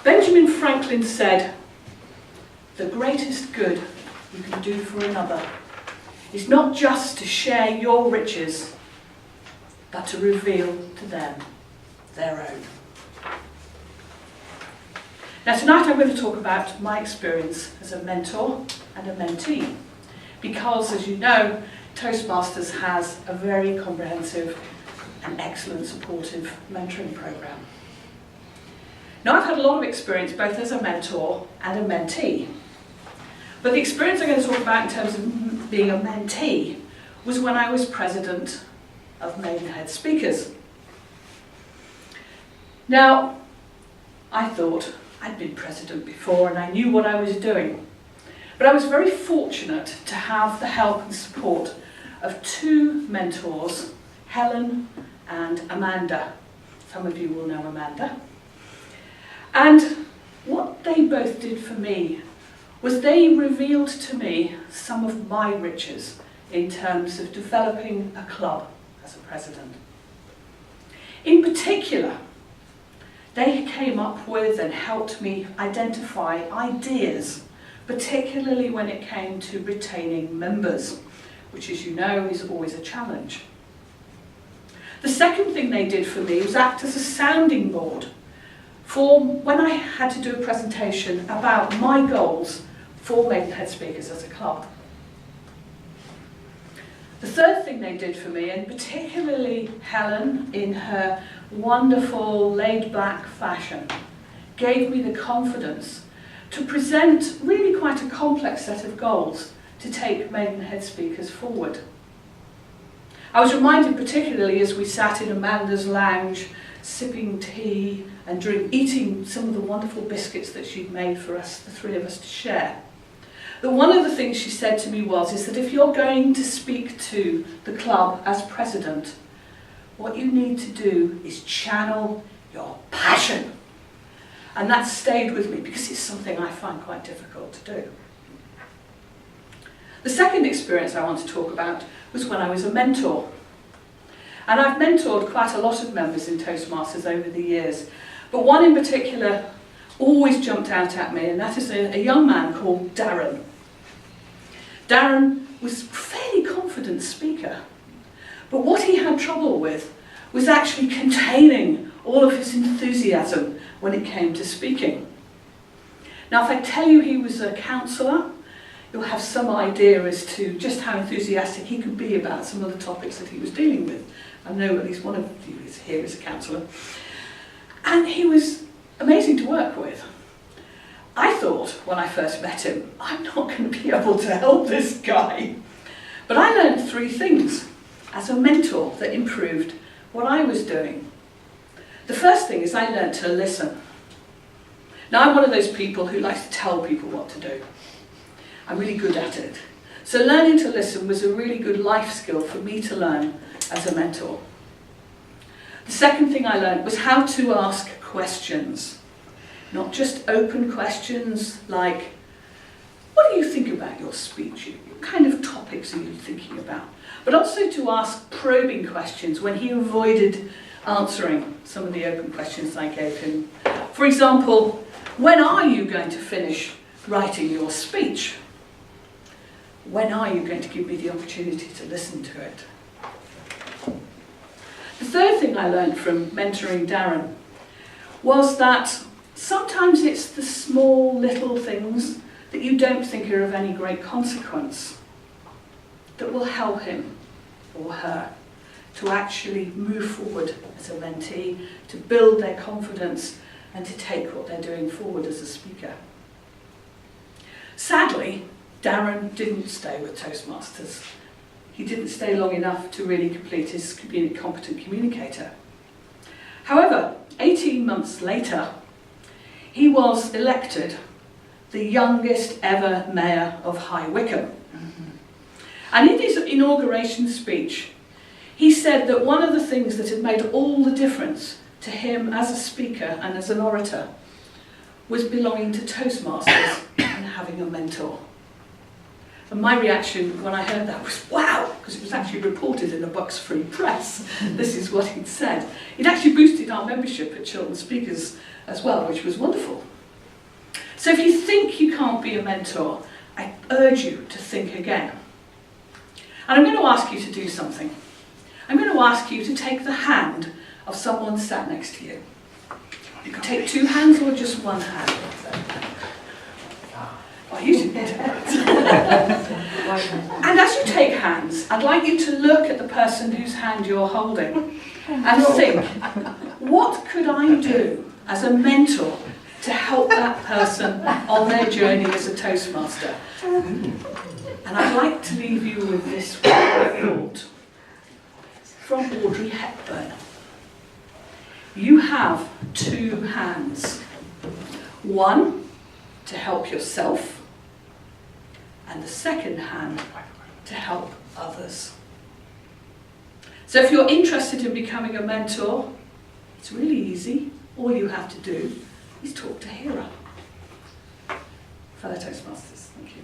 Benjamin Franklin said, "The greatest good you can do for another is not just to share your riches, but to reveal to them their own." Now tonight I'm going to talk about my experience as a mentor and a mentee, because as you know, Toastmasters has a very comprehensive and excellent supportive mentoring program. Now I've had a lot of experience both as a mentor and a mentee, but the experience I'm going to talk about in terms of being a mentee was when I was president of Maidenhead Speakers. Now, I thought I'd been president before and I knew what I was doing, but I was very fortunate to have the help and support of two mentors, Helen and Amanda. Some of you will know Amanda. And what they both did for me was they revealed to me some of my riches in terms of developing a club as a president. In particular, they came up with and helped me identify ideas, particularly when it came to retaining members, which, as you know, is always a challenge. The second thing they did for me was act as a sounding board for when I had to do a presentation about my goals for Maidenhead Speakers as a club. The third thing they did for me, and particularly Helen in her wonderful laid-back fashion, gave me the confidence to present really quite a complex set of goals to take Maidenhead Speakers forward. I was reminded particularly as we sat in Amanda's lounge, sipping tea and eating some of the wonderful biscuits that she'd made for us, the three of us, to share, that one of the things she said to me is that if you're going to speak to the club as president, what you need to do is channel your passion. And that stayed with me because it's something I find quite difficult to do. The second experience I want to talk about was when I was a mentor. And I've mentored quite a lot of members in Toastmasters over the years, but one in particular always jumped out at me, and that is a young man called Darren. Darren was a fairly confident speaker, but what he had trouble with was actually containing all of his enthusiasm when it came to speaking. Now, if I tell you he was a counsellor, you'll have some idea as to just how enthusiastic he could be about some of the topics that he was dealing with. I know at least one of you is here as a counsellor. And he was amazing to work with. I thought, when I first met him, I'm not going to be able to help this guy. But I learned three things as a mentor that improved what I was doing. The first thing is I learned to listen. Now, I'm one of those people who likes to tell people what to do. I'm really good at it. So learning to listen was a really good life skill for me to learn as a mentor. The second thing I learned was how to ask questions. Not just open questions like, what do you think about your speech? What kind of topics are you thinking about? But also to ask probing questions when he avoided answering some of the open questions I gave him. For example, when are you going to finish writing your speech? When are you going to give me the opportunity to listen to it? The third thing I learned from mentoring Darren was that sometimes it's the small little things that you don't think are of any great consequence that will help him or her to actually move forward as a mentee, to build their confidence and to take what they're doing forward as a speaker. Sadly, Darren didn't stay with Toastmasters. He didn't stay long enough to really complete his competent communicator. However, 18 months later, he was elected the youngest ever mayor of High Wycombe. And in his inauguration speech, he said that one of the things that had made all the difference to him as a speaker and as an orator was belonging to Toastmasters and having a mentor. And my reaction when I heard that was, wow, because it was actually reported in the Bucks Free Press. This is what he'd said. It actually boosted our membership at Children's Speakers as well, which was wonderful. So if you think you can't be a mentor, I urge you to think again. And I'm going to ask you to do something. I'm going to ask you to take the hand of someone sat next to you. You can take 2 hands or just 1 hand. Well, you should do that. And as you take hands, I'd like you to look at the person whose hand you're holding and think, what could I do as a mentor to help that person on their journey as a Toastmaster? And I'd like to leave you with this thought from Audrey Hepburn. You have 2 hands. One to help yourself, and the second hand to help others. So if you're interested in becoming a mentor, it's really easy. All you have to do is talk to Hera. Fellow Toastmasters, thank you.